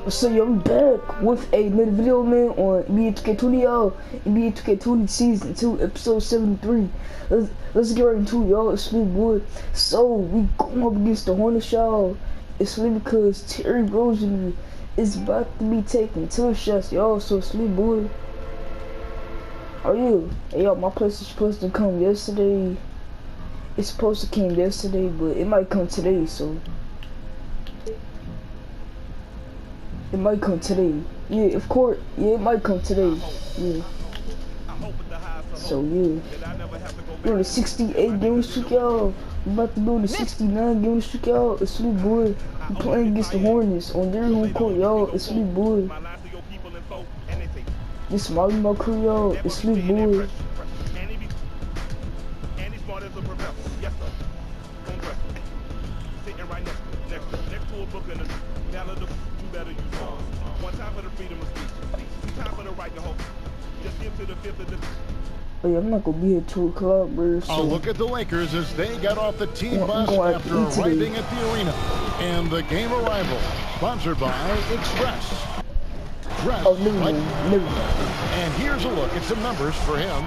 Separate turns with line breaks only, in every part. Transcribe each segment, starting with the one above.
So yo, we back with another video, man, on NBA 2K20, y'all. NBA 2K20 Season 2, Episode 73. Let's get right into it, y'all. It's me, boy. So, we going up against the Hornets, y'all. It's me because Terry Rozier is about to be taking 2 shots, y'all. So, it's me, boy. Oh, yeah. Hey, y'all, my place is supposed to come yesterday. It's supposed to come yesterday, but it might come today, so... It might come today. Yeah, of course. Yeah, it might come today. Yeah. So, yeah. We're on a 68 game streak, y'all. We're about to be on a 69 game streak, y'all. It's me, boy. We're playing against the Hornets on their home court, y'all. It's me, boy. This is my crew, y'all. It's me, boy. Oh yeah, I'm not gonna be here 2 o'clock, bro. So.
Oh, look at the Lakers as they got off the team bus after arriving at the arena. And the game arrival, sponsored by Express.
Oh, never.
And here's a look at some numbers for him.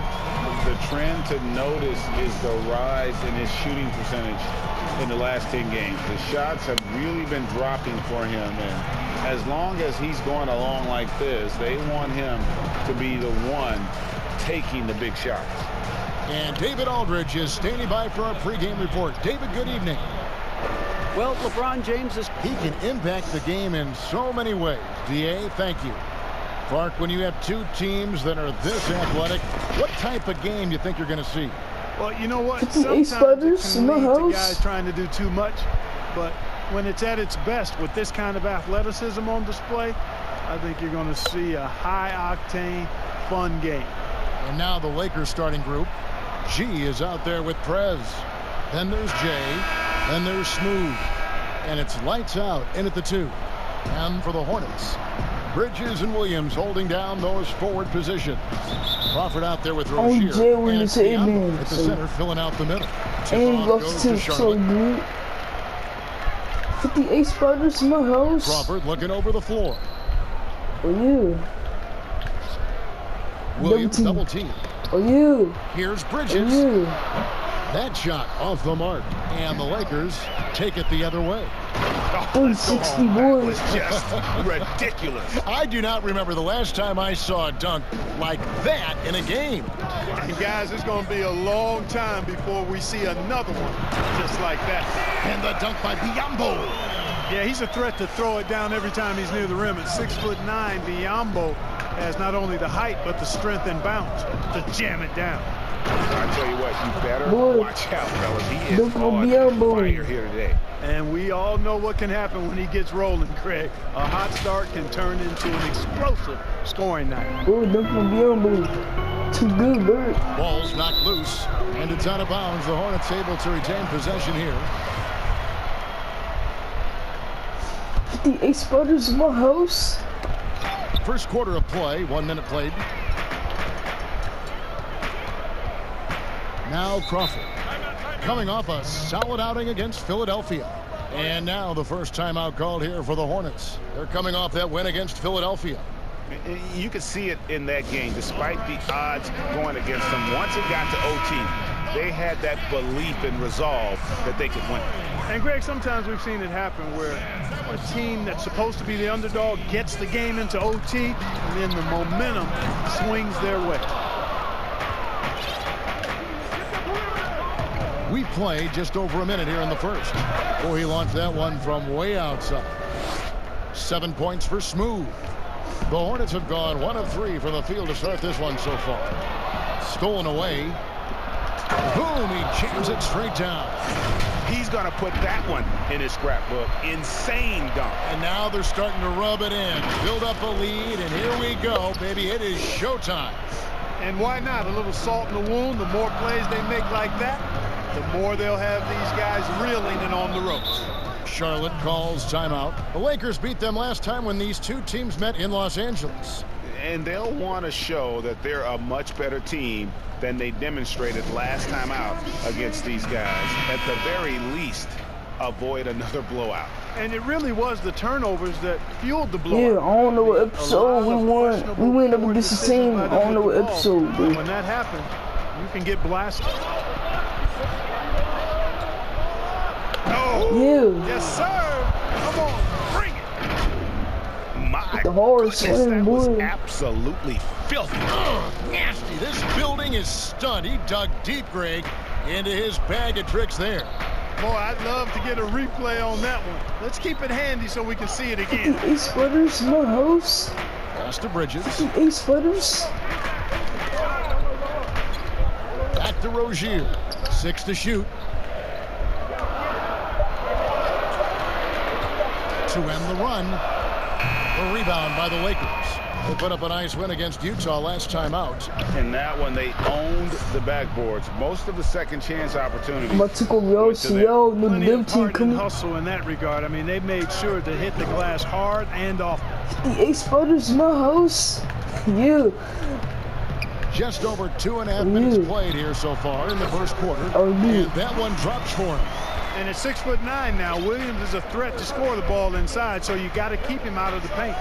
The trend to notice is the rise in his shooting percentage in the last 10 games. The shots have really been dropping for him, and as long as he's going along like this, they want him to be the one taking the big shots.
And David Aldridge is standing by for our pregame report. David, good evening.
Well, LeBron James is...
He can impact the game in so many ways. DA, thank you. Clark, when you have 2 teams that are this athletic, what type of game do you think you're going to see?
Well, you know what?
Sometimes
it can lead to guys trying to do too much, but when it's at its best with this kind of athleticism on display, I think you're going to see a high-octane, fun game.
And now the Lakers starting group. G is out there with Prez. Then there's Jay. Then there's Smooth. And it's lights out in at the 2. And for the Hornets, Bridges and Williams holding down those forward positions. Crawford out there with Rozier.
Jay when it's
at the center, filling out the middle.
And lost to so good. 58 spiders in my house.
Crawford looking over the floor.
Oh yeah.
Williams double team.
Oh yeah.
Here's Bridges.
Oh, yeah.
That shot off the mark, and the Lakers take it the other way.
360 boys.
Was just ridiculous.
I do not remember the last time I saw a dunk like that in a game.
And guys, it's going to be a long time before we see another one just like that.
And the dunk by Biyombo.
Yeah, he's a threat to throw it down every time he's near the rim. At 6'9", Biyombo has not only the height but the strength and bounce to jam it down.
I tell you what, you better watch out, fellas. He is on fire here today.
And we all know what can happen when he gets rolling, Craig. A hot start can turn into an explosive scoring night.
Oh, look for Biyombo. Too good, bird.
Ball's knocked loose, and it's out of bounds. The Hornets able to retain possession here.
58 spiders in my house.
First quarter of play, 1 minute played. Now Crawford, coming off a solid outing against Philadelphia. And now the first timeout called here for the Hornets. They're coming off that win against Philadelphia.
You could see it in that game, despite the odds going against them. Once it got to OT, they had that belief and resolve that they could win.
And Greg, sometimes we've seen it happen where a team that's supposed to be the underdog gets the game into OT, and then the momentum swings their way.
We played just over a minute here in the first. Boy, he launched that one from way outside. 7 points for Smooth. The Hornets have gone 1 of 3 from the field to start this one so far. Stolen away. Boom, he jams it straight down.
He's going to put that one in his scrapbook. Insane dunk.
And now they're starting to rub it in. Build up a lead, and here we go, baby. It is showtime.
And why not? A little salt in the wound. The more plays they make like that, the more they'll have these guys reeling and on the ropes.
Charlotte calls timeout. The Lakers beat them last time when these 2 teams met in Los Angeles.
And they'll want to show that they're a much better team than they demonstrated last time out against these guys. At the very least, avoid another blowout.
And it really was the turnovers that fueled the blowout.
Yeah, I don't know what episode we won. We went up against the team. I don't know what episode, bro.
When that happens, you can get blasted. Oh,
Yeah.
yes, sir. Come on, bring it.
My
The horse
goodness,
swing,
that was
boy.
absolutely filthy.
Nasty. This building is stunned. He dug deep, Greg, into his bag of tricks there.
Boy, I'd love to get a replay on that one. Let's keep it handy so we can see it again.
The Ace Splitters, my house.
Pass to Bridges.
The Ace Splitters.
Back to Rozier. 6 to shoot. To end the run. A rebound by the Lakers. They put up a nice win against Utah last time out.
In that one, they owned the backboards. Most of the second chance opportunities.
Matuko Yo, new
Plenty
Lim
of
team
heart and
coming.
hustle in that regard. I mean, they made sure to hit the glass hard and often.
The Ace Splitters, my house. Yeah.
Just over 2.5 minutes played here so far in the first quarter. And that one drops for him.
And at 6'9" now, Williams is a threat to score the ball inside, so you got to keep him out of the paint.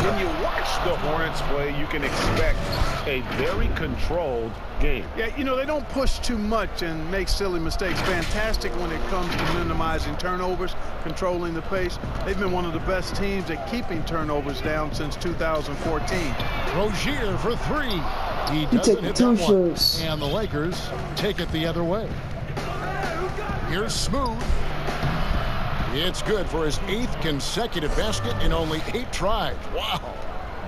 When you watch the Hornets play, you can expect a very controlled game.
Yeah, you know, they don't push too much and make silly mistakes. Fantastic when it comes to minimizing turnovers, controlling the pace. They've been one of the best teams at keeping turnovers down since 2014.
Rozier for 3. He doesn't hit that one. And the Lakers take it the other way. Here's Smooth. It's good for his 8th consecutive basket in only 8 tries. Wow.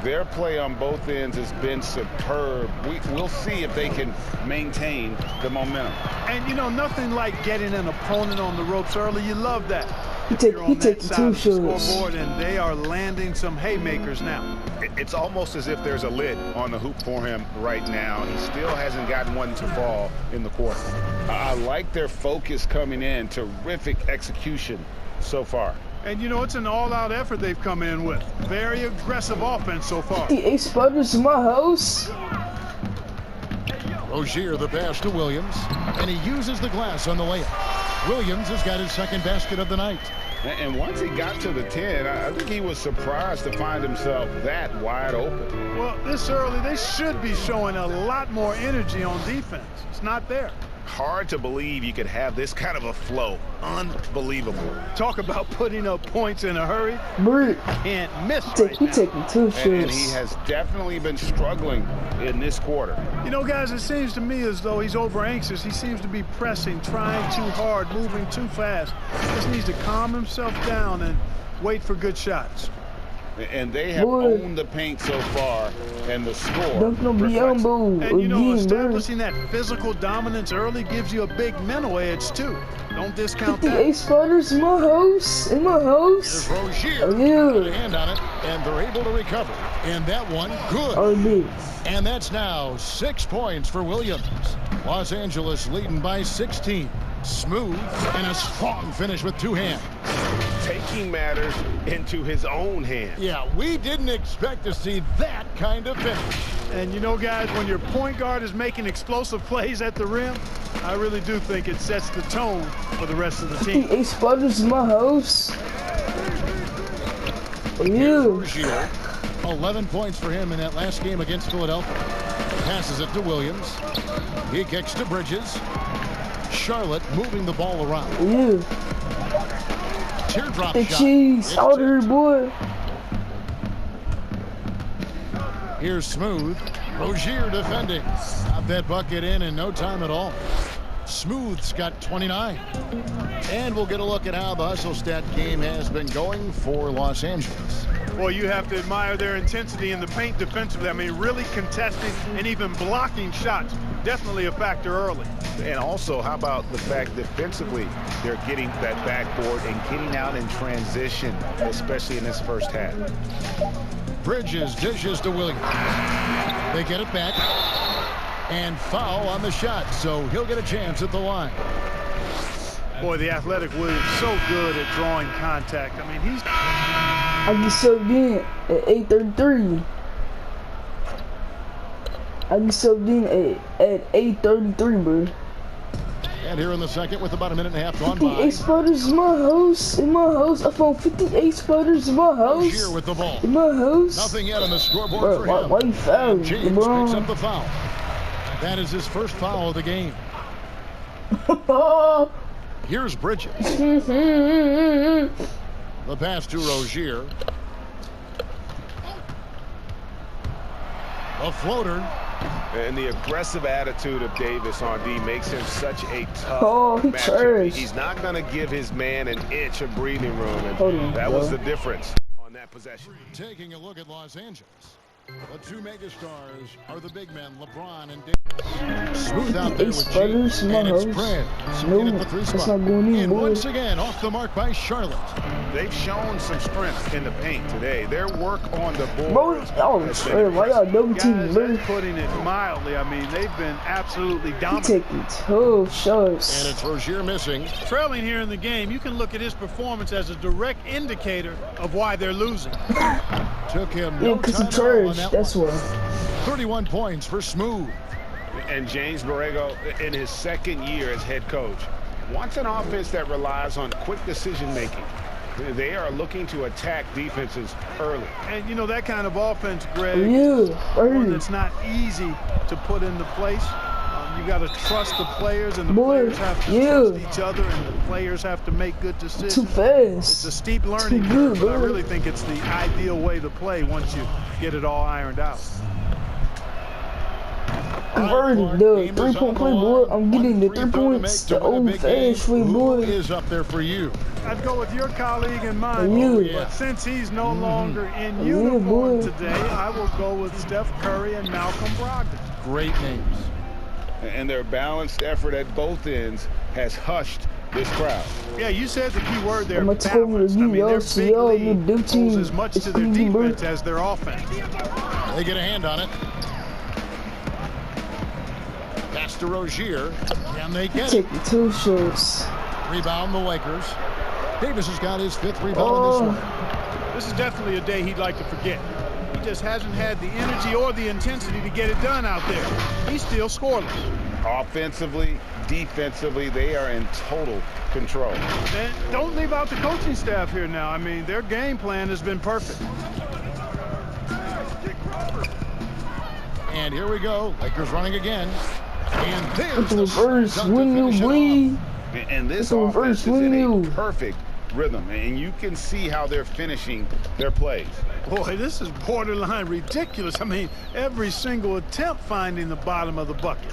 Their play on both ends has been superb. We'll see if they can maintain the momentum.
And, you know, nothing like getting an opponent on the ropes early. You love that.
He taking 2 shots.
Scoreboard, and they are landing some haymakers now.
It's almost as if there's a lid on the hoop for him right now. He still hasn't gotten one to fall in the quarter. I like their focus coming in. Terrific execution so far.
And, you know, it's an all-out effort they've come in with. Very aggressive offense so far.
The Ace Splitters, my house.
Rozier the pass to Williams, and he uses the glass on the layup. Williams has got his 2nd basket of the night.
And once he got to the 10, I think he was surprised to find himself that wide open.
Well, this early, they should be showing a lot more energy on defense. It's not there.
Hard to believe you could have this kind of a flow. Unbelievable.
Talk about putting up points in a hurry. Can't miss
He taking 2 shots.
And he has definitely been struggling in this quarter.
You know, guys, it seems to me as though he's over anxious. He seems to be pressing, trying too hard, moving too fast. Just needs to calm himself down and wait for good shots.
And they have owned the paint so far, and the score.
And, you know, establishing that physical dominance early gives you a big mental edge, too. Don't discount that.
The Ace Splitters in my house. In my house.
There's Rozier. Put a hand on it, and they're able to recover. And that one, good. And that's now 6 points for Williams. Los Angeles leading by 16. Smooth and a strong finish with 2 hands.
Taking matters into his own hands.
Yeah, we didn't expect to see that kind of finish.
And you know, guys, when your point guard is making explosive plays at the rim, I really do think it sets the tone for the rest of the team.
The Ace Splitters in my house.
Rozier, 11 points for him in that last game against Philadelphia. Passes it to Williams. He kicks to Bridges. Charlotte moving the ball around. Teardrop
the
shot.
Cheese, out here, boy.
Here's Smooth. Rozier defending. Got that bucket in no time at all. Smooth's got 29. And we'll get a look at how the hustle stat game has been going for Los Angeles.
Well, you have to admire their intensity in the paint defensively. I mean, really contesting and even blocking shots. Definitely a factor early.
And also, how about the fact defensively, they're getting that backboard and getting out in transition, especially in this first half.
Bridges dishes to Williams. They get it back. And foul on the shot, so he'll get a chance at the line.
Boy, the athletic Williams so good at drawing contact. I mean, he's...
I get subbed in at 8:33. I get subbed in at 8:33, bro.
And here in the second with about a minute and a half gone
58
by.
spotters in my house. In my house. I found 58 spotters in my house.
Rozier with the ball.
In my house.
Nothing yet on the scoreboard
Bro,
for him.
why you foul,
James picks
LeBron?
up the foul. That is his first foul of the game. Here's Bridges. The pass to Rozier. A floater.
And the aggressive attitude of Davis on D makes him such a tough
he
matchup.
trash.
He's not going to give his man an inch of breathing room, and
Hold on,
that
bro.
was the difference on that possession.
Taking a look at Los Angeles. The two megastars are the big men, LeBron and Davis. Smooth out there with
spotters
G,
in my
and it's
house.
Prez.
No,
In at the three
that's
spot.
not going in,
And
boy.
once again, off the mark by Charlotte.
They've shown some strength in the paint today. Their work on the board.
Bro, why y'all double team,
Guys,
bro?
that's putting it mildly. I mean, they've been absolutely
He
dominant.
taking tough shots.
And it's Rozier missing.
Trailing here in the game, you can look at his performance as a direct indicator of why they're losing.
Took him
Yeah,
no
because
time
he
at all on
charged.
that
That's
one.
why.
31 points for Smooth.
And James Borrego, in his second year as head coach, wants an offense that relies on quick decision-making. They are looking to attack defenses early.
And, you know, that kind of offense, Greg,
Yeah,
one
early.
that's not easy to put into place. You got to trust the players, and the
Boy,
players have to
yeah.
trust each other, and the players have to make good decisions.
Too
It's a
fast.
steep learning
Too
curve,
good,
but I
bro.
really think it's the ideal way to play once you get it all ironed out.
I'm already done. 3-point play, boy. I'm getting the 3 points. The old fast way,
Who
boy.
is up there for you?
I'd go with your colleague and mine,
Yeah.
but since he's no longer in
Yeah,
uniform
boy.
today, I will go with Steph Curry and Malcolm Brogdon.
Great names.
And their balanced effort at both ends has hushed this crowd.
Yeah, you said the key word there,
I'm gonna take over
balanced.
the
I mean, their
y'all, so
big
y'all,
lead
you do
owes
team.
as much
It's
to their
easy, bro.
defense as their offense.
They get a hand on it. Pass to Rozier. And they get it.
Taking 2 shots.
Rebound the Lakers. Davis has got his 5th rebound in this one.
This is definitely a day he'd like to forget. He just hasn't had the energy or the intensity to get it done out there. He's still scoreless.
Offensively, defensively, they are in total control.
And don't leave out the coaching staff here now. I mean, their game plan has been perfect.
And here we go. Lakers running again. And
With
there's
the
the
reverse
dunk to
windmill,
finish it
boy.
off.
And this
It's a
offense
reverse
is in a
windmill.
perfect rhythm, and you can see how they're finishing their plays.
Boy, this is borderline ridiculous. I mean, every single attempt finding the bottom of the bucket.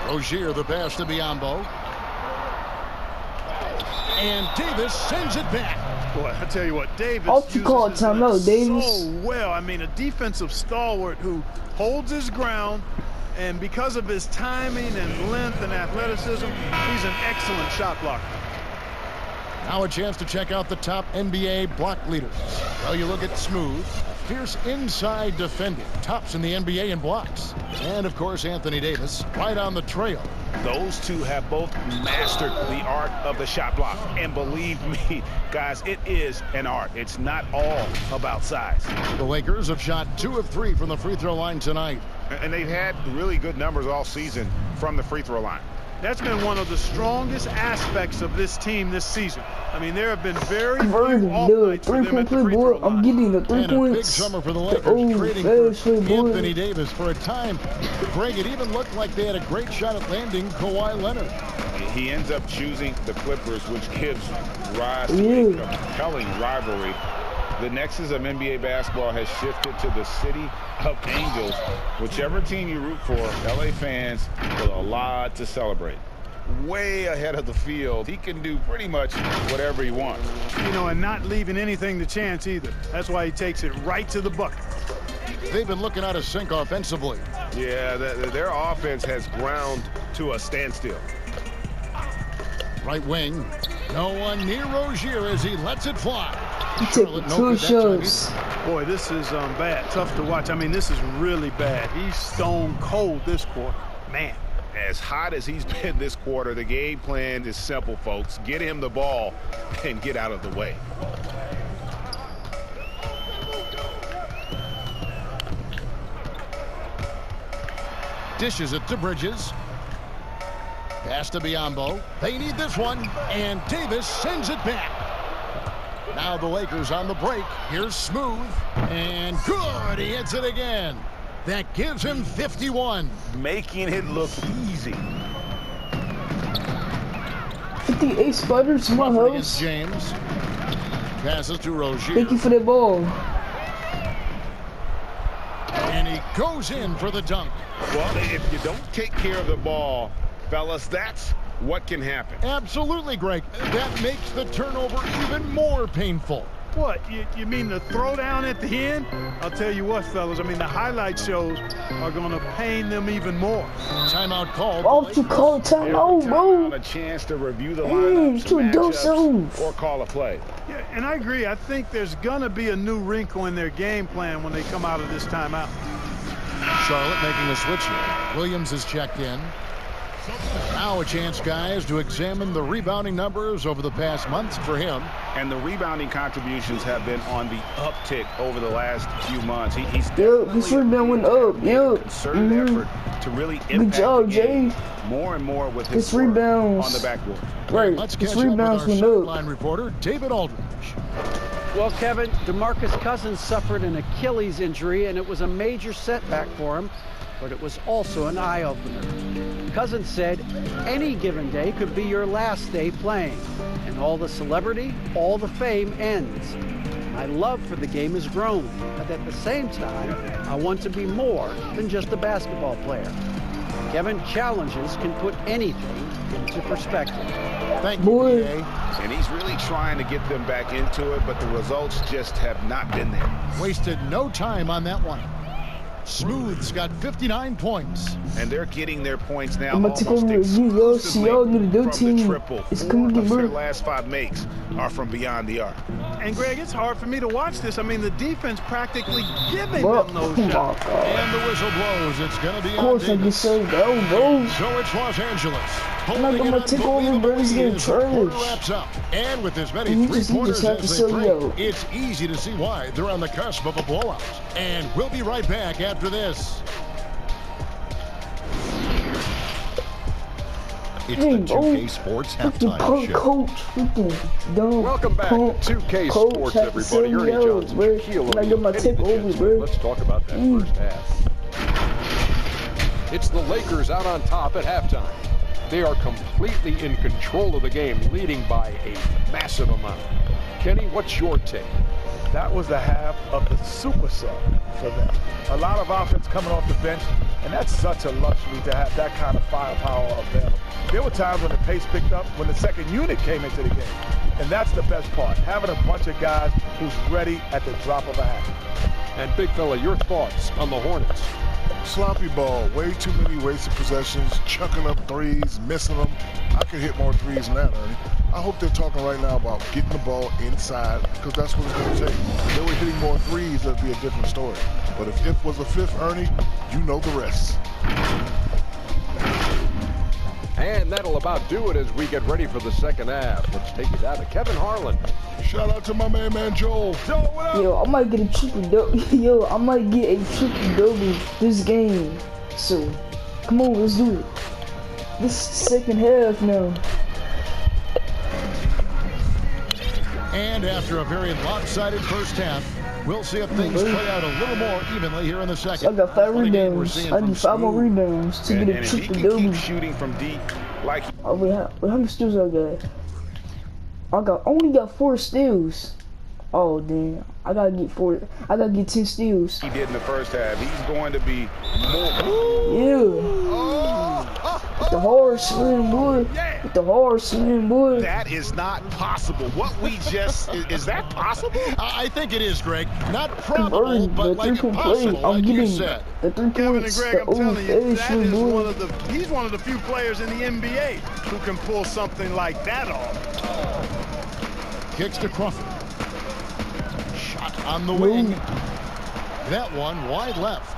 Rozier, the pass to Biyombo. And Davis sends it back.
Boy, I tell you what, Davis
Off the
uses
call,
his
timeout,
length
Davis.
so well. I mean, a defensive stalwart who holds his ground, and because of his timing and length and athleticism, he's an excellent shot blocker.
Now a chance to check out the top NBA block leaders. Well, you look at Smooth. Fierce inside defending. Tops in the NBA in blocks. And, of course, Anthony Davis right on the trail.
Those two have both mastered the art of the shot block. And believe me, guys, it is an art. It's not all about size.
The Lakers have shot 2 of 3 from the free throw line tonight.
And they've had really good numbers all season from the free throw line.
That's been one of the strongest aspects of this team this season. I mean, there have been very
I'm already
few off
done.
nights for them
3-point
at the
play,
free
boy.
throw
I'm
line.
getting the 3
And a big
points.
summer for the
The
Lakers,
old
trading
fast
for
way, boy.
Anthony Davis. For a time, Greg, it even looked like they had a great shot at landing Kawhi Leonard.
He ends up choosing the Clippers, which gives rise to
Yeah.
a compelling rivalry. The nexus of NBA basketball has shifted to the city of angels. Whichever team you root for, LA fans with a lot to celebrate. Way ahead of the field. He can do pretty much whatever he wants.
You know, and not leaving anything to chance either. That's why he takes it right to the bucket.
They've been looking out of sync offensively.
Yeah, their offense has ground to a standstill.
Right wing. No one near Rozier as he lets it fly.
He taking
Charlotte, no
2
good that time
shots.
Boy, this is bad. Tough to watch. I mean, this is really bad. He's stone cold this quarter. Man.
As hot as he's been this quarter, the game plan is simple, folks. Get him the ball and get out of the way.
Dishes it to Bridges. Pass to Biyombo. They need this one, and Davis sends it back. Now the Lakers on the break. Here's Smooth, and good. He hits it again. That gives him 51.
Making it look easy.
58 spiders in my
Crawford against
house.
James. Passes to Rozier.
Thank you for that ball.
And he goes in for the dunk.
Well, if you don't take care of the ball, fellas, that's what can happen.
Absolutely, Greg. That makes the turnover even more painful.
What, you mean the throwdown at the end? I'll tell you what, fellas, I mean, the highlight shows are going to pain them even more.
Timeout called.
Why don't you call timeout, bro?
A chance to review the
Hey,
lineups,
to do
matchups,
so.
or call a play.
Yeah, and I agree. I think there's going to be a new wrinkle in their game plan when they come out of this timeout.
Charlotte making a switch here. Williams is checked in. Now a chance, guys, to examine the rebounding numbers over the past months for him.
And the rebounding contributions have been on the uptick over the last few months. He's
His rebound went up.
concerted effort to really impact
job,
the game
Jay.
more and more with his
His rebounds
on the backboard.
Right.
Let's
His
catch up with
rebounds
our
went
sideline
up.
reporter, David Aldridge.
Well, Kevin, DeMarcus Cousins suffered an Achilles injury, and it was a major setback for him, but it was also an eye-opener. Cousins said any given day could be your last day playing, and all the celebrity, all the fame ends. My love for the game has grown, but at the same time, I want to be more than just a basketball player. Kevin, challenges can put anything into perspective.
Thank you,
Boy.
BA.
And he's really trying to get them back into it, but the results just have not been there.
Wasted no time on that one. Smooth's got 59 points.
And they're getting their points now
I'm gonna take over
almost
you, yo. See y'all need to do
from
team.
the triple.
It's
4
coming to
of their
work.
last 5 makes are from beyond the arc.
And, Greg, it's hard for me to watch this. I mean, the defense practically giving
Well,
them those
oh my
shots.
God.
And the whistle blows. It's going to be
Of
on
course I get
Davis.
saved out, bro.
So it's Los Angeles.
I'm not
Holding
gonna
it
take over,
unbelievable
bro. He's getting
as the quarter
trashed.
wraps up. And with as many
You just
three-pointers
have to
as
sell
they
me
bring,
out.
it's easy to see why they're on the cusp of a blowout. And we'll be right back after this. It's
Hey,
the 2K Sports
Freaking
Halftime
punk
Show.
coach. Freaking dumb.
Welcome back
punk
to 2K
coach
Sports,
had to sell
everybody.
me
Ernie
out,
Johnson,
bro.
Shaquille
When I get my
O'Neal,
take
Eddie
over,
DeGeneres.
bro.
Let's talk about that first half. It's the Lakers out on top at halftime. They are completely in control of the game, leading by a massive amount. Kenny, what's your take?
That was the half of the super sub for them. A lot of offense coming off the bench, and that's such a luxury to have that kind of firepower available. There were times when the pace picked up when the second unit came into the game, and that's the best part, having a bunch of guys who's ready at the drop of a hat.
And big fella, your thoughts on the Hornets?
Sloppy ball, way too many wasted possessions, chucking up threes, missing them. I could hit more threes than that, Ernie. I hope they're talking right now about getting the ball inside, because that's what it's going to take. If they were hitting more threes, that'd be a different story. But if was a fifth, Ernie, you know the rest.
And that'll about do it as we get ready for the second half. Let's take it down to Kevin Harlan.
Shout out to my man Joel.
Joe, what up?
Yo, I might get a triple double. Yo, I might get a triple double this game. So, come on, let's do it. This is the second half now.
And after a very lopsided first half, we'll see if things play out a little more evenly here in the second.
I got 5
What a game we're
rebounds.
seeing
I
from
need 5 more
Smooth.
rebounds to
And
get a
if he
triple
can
double.
keep shooting from deep like
Oh, wait, how many steals I got? I only got 4 steals. Oh damn! I gotta get 4. I gotta get 10 steals.
he did in the first half, he's going to be more.
Yeah. With the hard slam, boy. With the hard slam, boy.
That is not possible. What we just is that possible?
I think it is, Greg. Not probable,
Converting
but
the
like
3-point play.
impossible,
I'm
like you
getting
said.
the 3
Kevin and
points.
Greg,
The
I'm telling you, that is
boy.
he's one of the few players in the NBA who can pull something like that off.
Kicks to Crawford. Shot on the wing. That one wide left.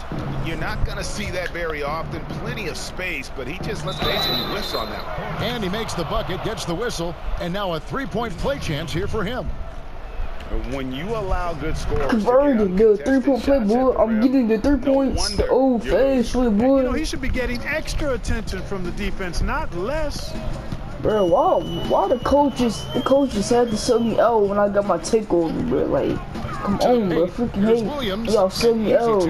You're not going to see that very often. Plenty of space, but he just basically whiffs on that one.
And he makes the bucket, gets the whistle, and now a 3-point play chance here for him.
When you allow good scores,
converted the 3-point play, boy. I'm getting the 3 points the old fashioned way, boy.
You know, he should be getting extra attention from the defense, not less.
Bro, why the coaches had to sub me out when I got my takeover, bro? Like, come on, bro. Freaking hate y'all sub me out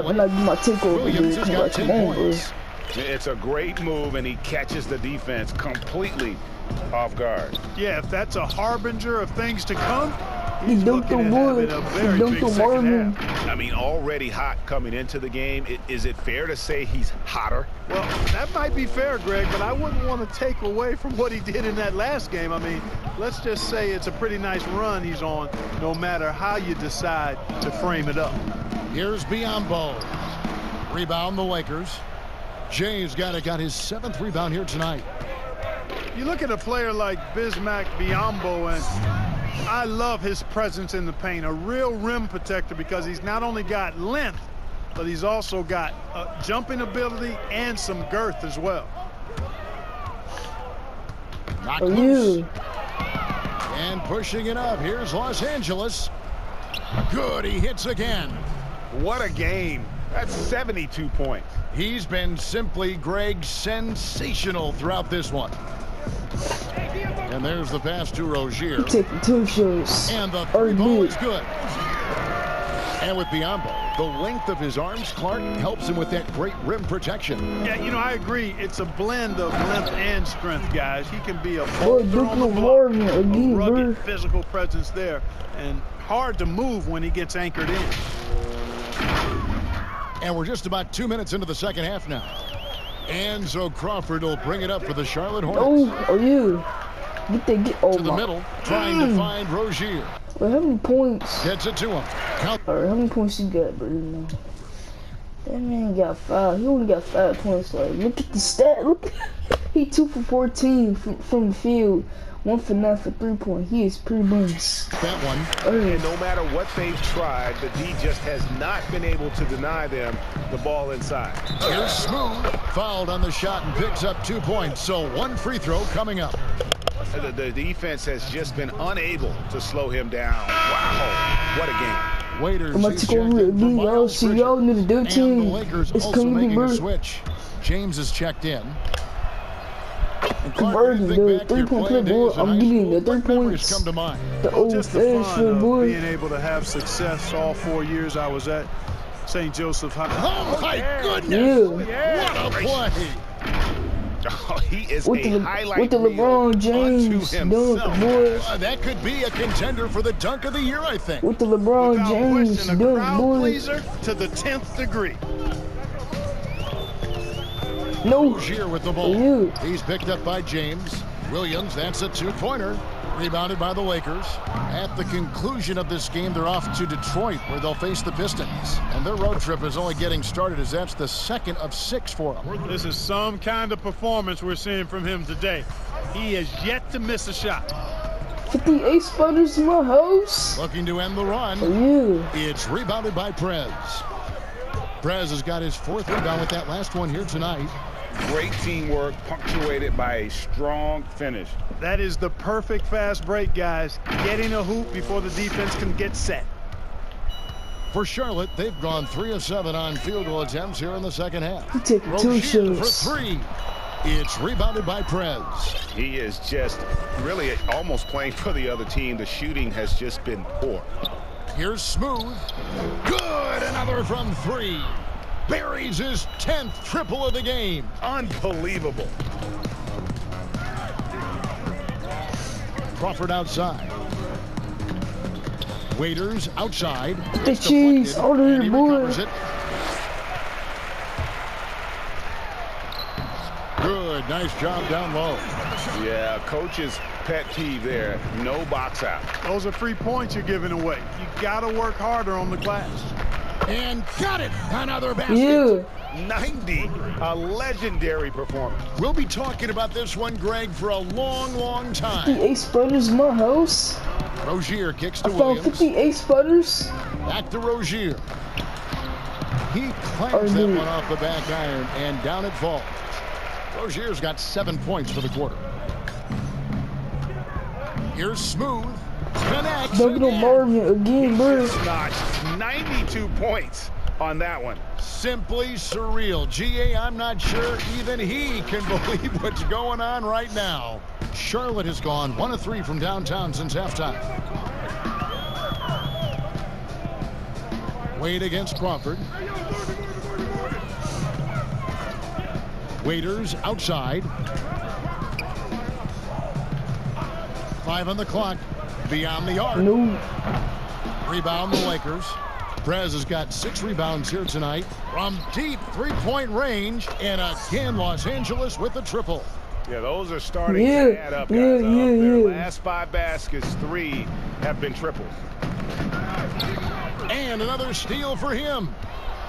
when I get my takeover, bro. Come on, bro.
It's a great move, and he catches the defense completely off guard.
Yeah, if that's a harbinger of things to come,
He
he's
dunked
looking
on
at having
boy.
a
He
very
dunked
big
on
second
Marvin.
half.
I mean, already hot coming into the game. Is it fair to say he's hotter?
Well, that might be fair, Greg, but I wouldn't want to take away from what he did in that last game. I mean, let's just say it's a pretty nice run he's on, no matter how you decide to frame it up.
Here's Biombo. Rebound the Lakers. Jay's got his 7th rebound here tonight.
You look at a player like Bismack Biyombo, and I love his presence in the paint. A real rim protector because he's not only got length, but he's also got jumping ability and some girth as well.
Not loose. And pushing it up. Here's Los Angeles. Good. He hits again.
What a game. That's 72 points.
He's been simply, Greg, sensational throughout this one. And there's the pass to Rozier.
Taking 2 shots.
And the 3 ball is good. And with Biombo, the length of his arms, Clark, helps him with that great rim protection.
Yeah, you know, I agree. It's a blend of length and strength, guys. He can be a
Boy,
bolter on the block, a rugged
bro.
physical presence there, and hard to move when he gets anchored in.
And we're just about 2 minutes into the second half now. And so Crawford will bring it up for the Charlotte Hornets.
Oh,
to the middle, trying to find Rozier.
Well, how many points?
Gets it to him.
Alright, how many points he got, bro? That man got 5. He only got 5 points. Like, look at the stat. Look, he 2 for 14 from the field. 1 for 9 for 3-point. He is pretty much
that one.
And no matter what they've tried, the D just has not been able to deny them the ball inside.
Here's Smooth. Fouled on the shot and picks up 2 points. So 1 free throw coming up.
The defense has just been unable to slow him down. Wow, what a game.
Waiters,
I'm about to go with me. Y'all see y'all in the dirt team.
And the Lakers
it's
also
coming
making
bro.
a switch. James is checked in.
Converting the 3-point play, boy. I'm getting the 3 points.
Come to mind.
The old
Just the fun
fashioned
of
boy.
being able to have success all 4 years I was at St. Joseph High.
Oh my goodness!
Yeah.
What a play!
Oh, he is
with
a highlight
with the Lebron James dunk, boy.
That could be a contender for the dunk of the year, I think.
With the LeBron
Without
James
question, a
dunk,
crowd
boy.
pleaser to the 10th degree.
No.
Rozier with the ball.
Yeah.
He's picked up by James. Williams, that's a 2-pointer. Rebounded by the Lakers. At the conclusion of this game, they're off to Detroit, where they'll face the Pistons. And their road trip is only getting started, as that's the 2nd of 6 for them.
This is some kind of performance we're seeing from him today. He has yet to miss a shot.
58 spotters in my house.
Looking to end the run.
Yeah.
It's rebounded by Prez. Prez has got his 4th rebound with that last one here tonight.
Great teamwork, punctuated by a strong finish.
That is the perfect fast break, guys. Getting a hoop before the defense can get set.
For Charlotte, they've gone 3 of 7 on field goal attempts here in the second half.
He taking 2
Rozier for
shots.
3. It's rebounded by Prez.
He is just really almost playing for the other team. The shooting has just been poor.
Here's Smooth. Good. Another from 3. Buries his 10th triple of the game.
Unbelievable.
Crawford outside. Waiters outside.
The cheese out of here, boy.
Recovers it. Good. Nice job down low.
Yeah, coach's pet peeve there. No box out.
Those are free points you're giving away. You got to work harder on the glass.
And got it. Another basket.
Yeah.
90. A legendary performance.
We'll be talking about this one, Greg, for a long, long time.
58 spotters in my house.
Rozier kicks to
I found
Williams.
58 spotters.
Back to Rozier. He clams that one off the back iron, and down it falls. Rozier's got 7 points for the quarter. Here's Smooth. Connects
Don't get on
again.
Marvin again, bro.
Just notched 92 points on that one.
Simply surreal. GA, I'm not sure even he can believe what's going on right now. Charlotte has gone 1 of 3 from downtown since halftime. Wade against Crawford. Waiters outside. 5 on the clock. Beyond the arc.
No.
Rebound the Lakers. Prez has got 6 rebounds here tonight from deep three-point range, and again Los Angeles with the triple.
Yeah, those are starting to add up, guys. Their last 5 baskets, 3 have been triples.
And another steal for him.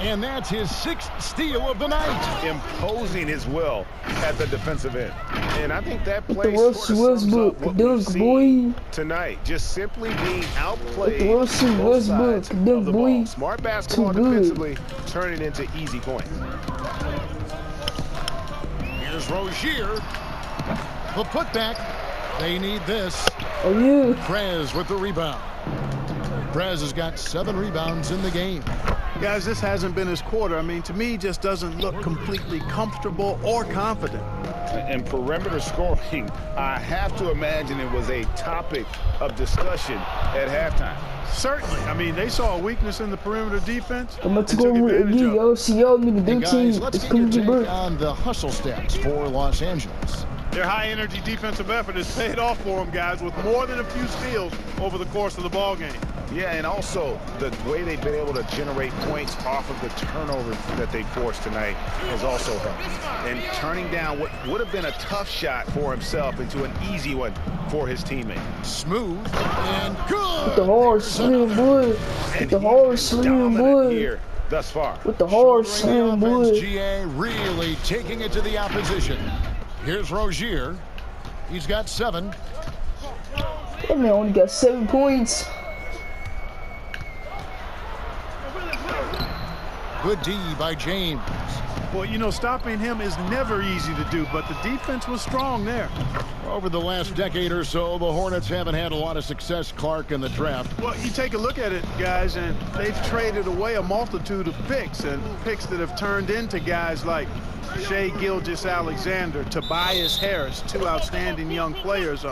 And that's his 6th steal of the night.
Imposing his will at the defensive end. And I think that
With
play
the
sort of
Russell
sums up
Westbrook
what we've
dunk,
seen
boy.
tonight. Just simply being outplayed
With the Russell
both
Westbrook
sides
dunk,
of the
boy.
ball. Smart basketball
Too good.
defensively, turning into easy points.
Here's Rozier. The putback. They need this.
Oh, yeah.
Prez with the rebound. Prez has got 7 rebounds in the game.
Guys, this hasn't been his quarter. I mean, to me, he just doesn't look completely comfortable or confident.
And perimeter scoring, I have to imagine it was a topic of discussion at halftime.
Certainly. I mean, they saw a weakness in the perimeter defense.
I'm about to
and
go
took
with
advantage
again.
of it.
Y'all see y'all need to
Hey
do
guys,
team.
let's
It's
get your
coming to
take
birth.
on the hustle stats for Los Angeles.
Their high-energy defensive effort has paid off for them, guys, with more than a few steals over the course of the ball game.
Yeah, and also the way they've been able to generate points off of the turnovers that they forced tonight has also helped. And turning down what would have been a tough shot for himself into an easy one for his teammate.
Smooth and good.
With the hard slam, boy. With the hard slam, boy.
Here thus far.
With the hard
Shouldering
slam,
the offense,
boy.
GA really taking it to the opposition. Here's Rozier. He's got 7.
That man only got 7 points.
Good D by James.
Well, you know, stopping him is never easy to do, but the defense was strong there.
Over the last decade or so, the Hornets haven't had a lot of success, Clark, in the draft.
Well, you take a look at it, guys, and they've traded away a multitude of picks, and picks that have turned into guys like Shai Gilgeous-Alexander, Tobias Harris, 2 outstanding young players.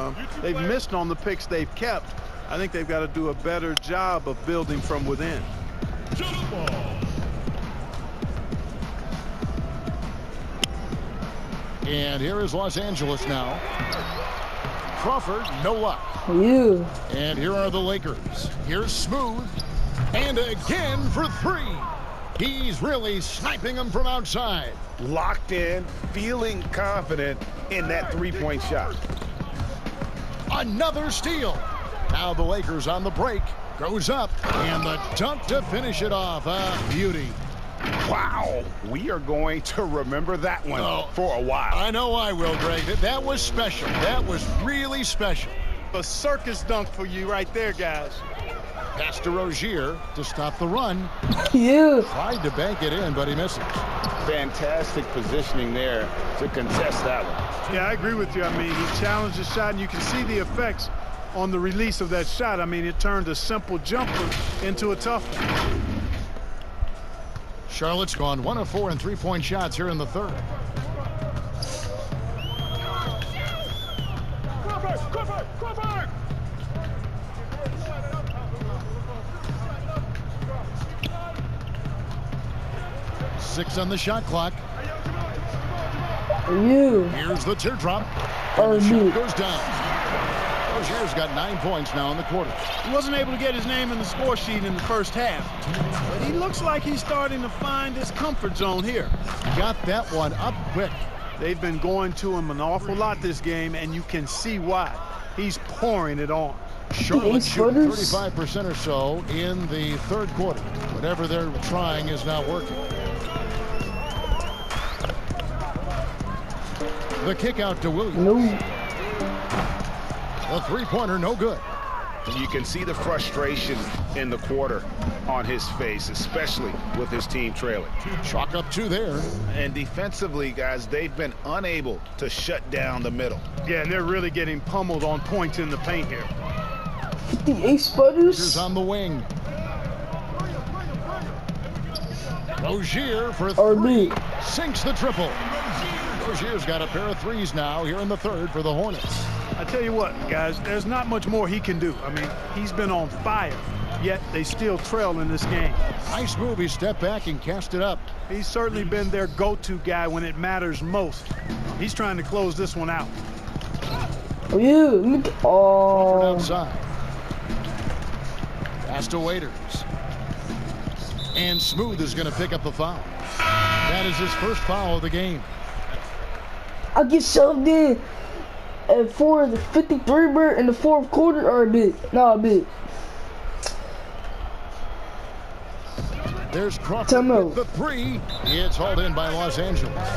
They've missed on the picks they've kept. I think they've got to do a better job of building from within.
And here is Los Angeles now. Crawford, no luck.
Yeah.
And here are the Lakers. Here's Smooth. And again for 3. He's really sniping them from outside.
Locked in, feeling confident in that 3-point shot.
Another steal. Now the Lakers on the break. Goes up. And the dunk to finish it off. A beauty.
Wow, we are going to remember that one for a while.
I know I will, Greg. That was special. That was really special.
A circus dunk for you right there, guys.
Pass to Rozier to stop the run.
Yeah.
Tried to bank it in, but he misses.
Fantastic positioning there to contest that one.
Yeah, I agree with you. I mean, he challenged the shot, and you can see the effects on the release of that shot. I mean, it turned a simple jumper into a tough one.
Charlotte's gone 1 of 4 in 3-point shots here in the third. Six on the shot clock.
Yeah.
Here's the teardrop.
Oh,
And the
dude.
shot goes down. Rozier's got 9 points now in the quarter.
He wasn't able to get his name in the score sheet in the first half, but he looks like he's starting to find his comfort zone here.
Got that one up quick.
They've been going to him an awful lot this game, and you can see why. He's pouring it on.
Charlotte
Ace
shooting
footers?
35% or so in the third quarter. Whatever they're trying is not working. The kick out to Williams.
No.
The 3-pointer, no good.
You can see the frustration in the quarter on his face, especially with his team trailing.
Chalk up 2 there.
And defensively, guys, they've been unable to shut down the middle.
Yeah, and they're really getting pummeled on points in the paint here.
58 sputters.
Here's on the wing. Rozier for
RB.
3. Sinks the triple. Rozier's got a pair of threes now here in the third for the Hornets.
I tell you what, guys, there's not much more he can do. I mean, he's been on fire, yet they still trail in this game.
Nice move. He stepped back and cast it up.
He's certainly been their go-to guy when it matters most. He's trying to close this one out.
Oh, yeah. Look. Oh.
Outside. Pass to Waiters. And Smooth is going to pick up the foul. That is his first foul of the game.
I get shoved in for the 53 bird in the fourth quarter or a bit. No, a bit.
There's Crawford with the 3. It's hauled in by Los Angeles.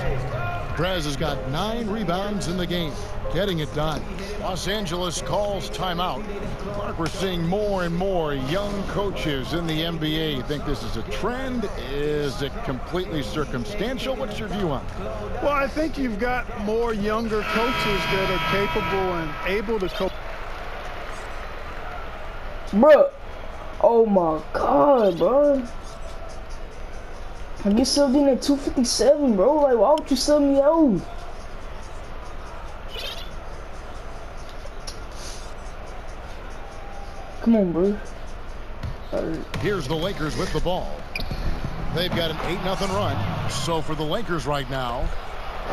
Perez has got 9 rebounds in the game, getting it done. Los Angeles calls timeout. Mark, we're seeing more and more young coaches in the NBA. You think this is a trend? Is it completely circumstantial? What's your view on it?
Well, I think you've got more younger coaches that are capable and able to coach.
Bro. Oh my God, bro. I get subbed in at 257, bro. Like, why would you sub me out? Come on, bro.
Here's the Lakers with the ball. They've got an 8-0 run. So for the Lakers right now,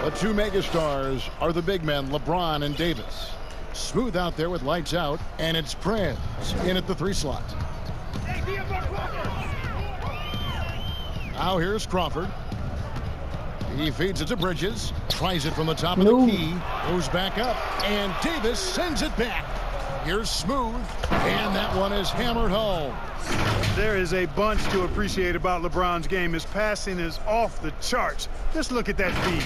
the 2 megastars are the big men, LeBron and Davis. Smooth out there with lights out, and it's Perez in at the 3 slot. Now here's Crawford. He feeds it to Bridges. Tries it from the top of the key. Goes back up. And Davis sends it back. Here's Smooth. And that one is hammered home.
There is a bunch to appreciate about LeBron's game. His passing is off the charts. Just look at that feed.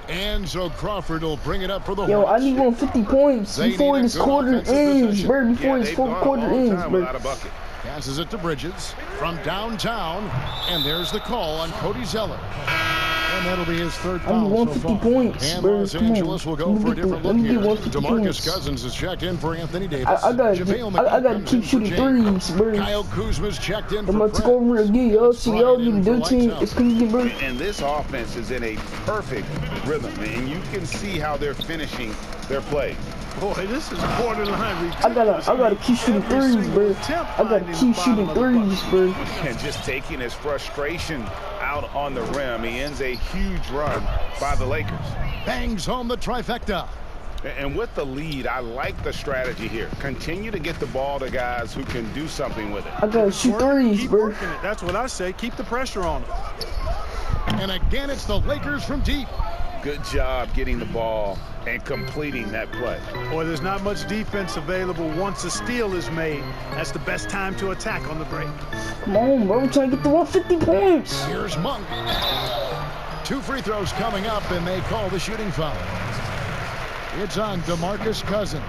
And so Crawford will bring it up for the
Yo,
Hornets.
I need 150 points before this quarter ends, bro. Before this fourth quarter ends, bro.
Passes it to Bridges from downtown, and there's the call on Cody Zeller. And that'll be his 3rd foul so far.
Points,
and
bro.
Los Angeles will go for a different look here. DeMarcus Cousins is checked in for Anthony Davis.
I gotta keep shooting threes, bro.
Kyle Kuzma's checked in
I'm
for
about to go over again, y'all. See y'all need to do team. It's coming, bro.
And this offense is in a perfect rhythm, and you can see how they're finishing their plays.
Boy, this is borderline ridiculous.
I gotta keep shooting threes, bro. I gotta keep shooting threes, bro.
And just taking his frustration out on the rim. He ends a huge run by the Lakers.
Bangs home the trifecta.
And with the lead, I like the strategy here. Continue to get the ball to guys who can do something with it.
I gotta shoot threes,
Keep
bro.
working it. That's what I say. Keep the pressure on them.
And again, it's the Lakers from deep.
Good job getting the ball and completing that play.
Boy, there's not much defense available once a steal is made. That's the best time to attack on the break.
Come on, bro. I'm trying to get the 150 points.
Here's Monk. 2 free throws coming up, and they call the shooting foul. It's on DeMarcus Cousins.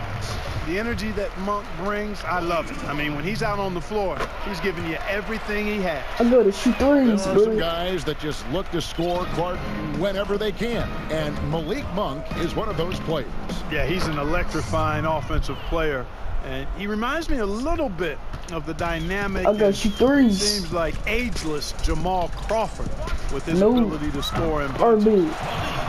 The energy that Monk brings, I love it. I mean, when he's out on the floor, he's giving you everything he has.
I gotta shoot threes,
There are
bro.
some guys that just look to score, Clark, whenever they can. And Malik Monk is one of those players.
Yeah, he's an electrifying offensive player. And he reminds me a little bit of the dynamic,
I gotta shoot threes.
seems like ageless Jamal Crawford with his ability to score and
RB.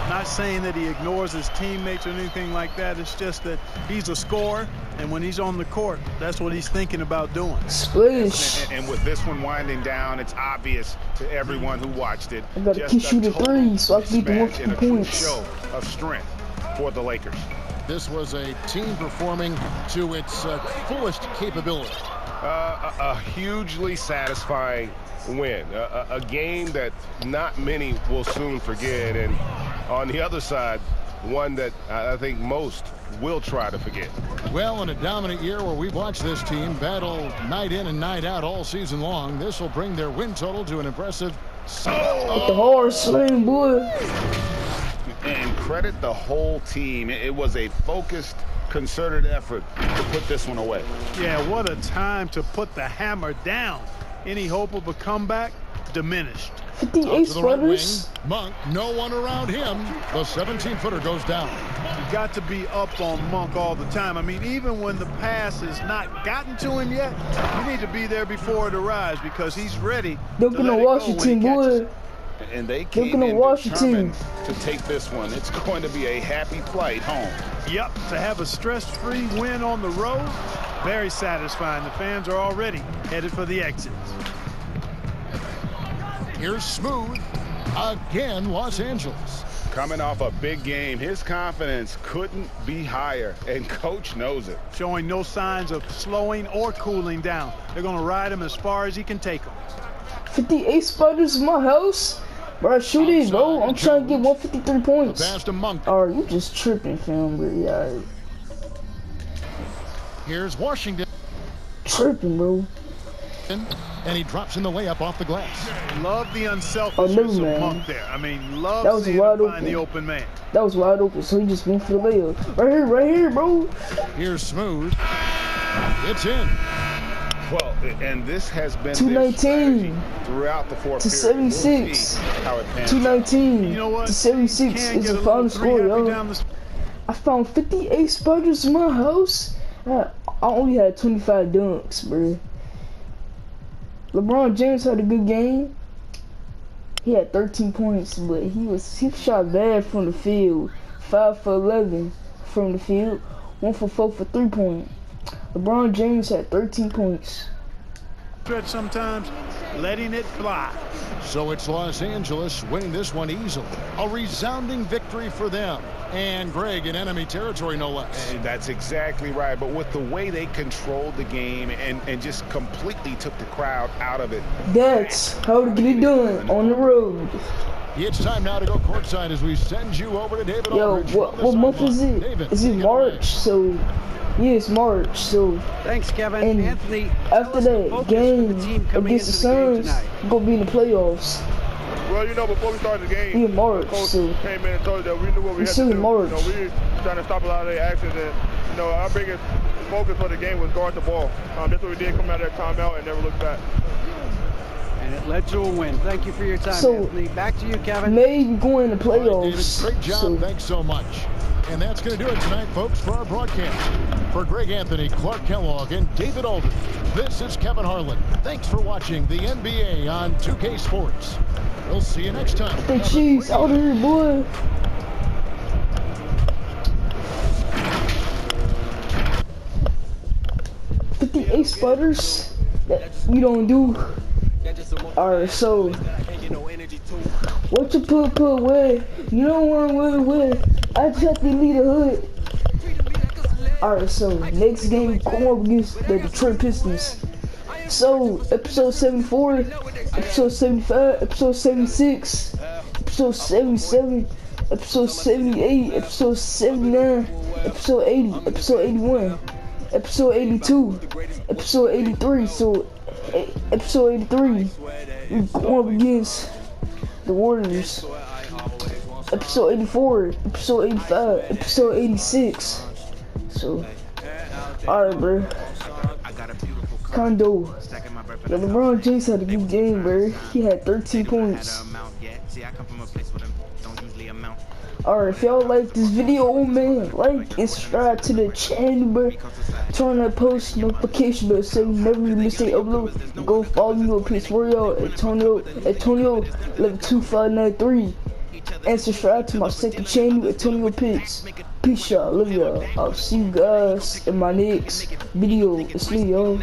Not saying that he ignores his teammates or anything like that. It's just that he's a scorer, and when he's on the court, that's what he's thinking about doing.
Splish.
And with this one winding down, it's obvious to everyone who watched it.
I gotta keep shooting threes so I can get the 150 points.
Show of strength for the Lakers.
This was a team performing to its fullest capability.
A hugely satisfying win. A game that not many will soon forget. And on the other side, one that I think most will try to forget.
Well, in a dominant year where we've watched this team battle night in and night out all season long, this will bring their win total to an impressive 7.
With the hard slam, boy.
And
credit the whole team. It was a focused, concerted effort to put this one away.
Yeah, what a time to put the hammer down. Any hope of a comeback diminished.
58
To the right wing,
sputters.
Monk, no one around him. The 17-footer goes down.
You got to be up on Monk all the time. I mean, even when the pass has not gotten to him yet, you need to be there before it arrives because he's ready
They're
to
gonna
let it go
wash your
when he
team,
catches
boy.
it.
And they came in determined to take this one. It's going to be a happy flight home.
Yep, to have a stress-free win on the road, very satisfying. The fans are already headed for the exits.
Here's Smooth. Again, Los Angeles.
Coming off a big game, his confidence couldn't be higher, and coach knows it.
Showing no signs of slowing or cooling down. They're going to ride him as far as he can take him.
58 sputters in my house. Bro, shoot it, bro. I'm trying to get 153 points.
Pass to Monk.
Alright, you just tripping, fam, bro. Yeah,
Here's Washington.
tripping, bro.
And he drops in the layup off the glass.
Love the unselfishness
Oh, no,
of
man.
Monk there. I mean, love
That was
seeing
wide
him find the
open.
open man.
That was wide open, so he just went for the layup. Right here, bro.
Here's Smooth. It's in.
Well, and this has been
219
throughout the fourth
to
period. We'll
76.
see how it pans out.
219
You know what?
to 76
Can
is
get
the
a
final
little
score,
three-happy
yo.
down the
I found 58 sputters in my house. I only had 25 dunks, bro. LeBron James had a good game. He had 13 points, but he shot bad from the field. 5 for 11 from the field. 1 for 4 for 3-point. LeBron James had 13 points.
stretch sometimes, letting it fly.
So it's Los Angeles winning this one easily. A resounding victory for them. And Greg in enemy territory, no less.
And that's exactly right. But with the way they controlled the game and just completely took the crowd out of it.
That's how to get it done on the road.
It's time now to go courtside as we send you over to David
Yo,
Aldridge.
what month is it?
David,
Is it
take it away.
March? So, yeah, it's March. So,
Thanks, Kevin.
and
Anthony,
after that game against the Suns, we're gonna be in the playoffs.
Well, you know, before we started the game,
In March,
coach
so
came in and told us that we knew what we had
it's
to
in
do.
March.
You know, we were trying to stop a lot of their actions, and you know, our biggest focus for the game was guard the ball. That's what we did coming out of that timeout and never looked back.
and it led to a win. Thank you for your time,
So,
Anthony. Back to you, Kevin.
maybe going to
All right, David,
playoffs.
great job.
So,
Thanks so much. And that's going to do it tonight, folks, for our broadcast. For Greg Anthony, Clark Kellogg, and David Aldridge, this is Kevin Harlan. Thanks for watching the NBA on 2K Sports. We'll see you next time.
the Chiefs out here, boy. $58 sputters that we don't do. Alright, so what you put where? You don't want where? I just have to leave the hood. Alright, so next game going up against the Detroit Pistons. So episode 74, episode 75, episode 76, episode 77, episode 78, episode 79, episode 80, episode 81, episode 82, episode 83. So episode 83, we're going up against the Warriors. Episode 84, episode 85, episode 86. So, alright, bro. Kondo. Yeah, LeBron James had a good game, bro. He had 13 points. Alright, if y'all like this video, man, like and subscribe to the channel, bro. Turn on that post notification bell so you never miss an upload. Go follow me on PS4, Antonio 112593. And subscribe to my second channel, Antonio Pitts. Peace, y'all. Love y'all. I'll see you guys in my next video. It's me, y'all.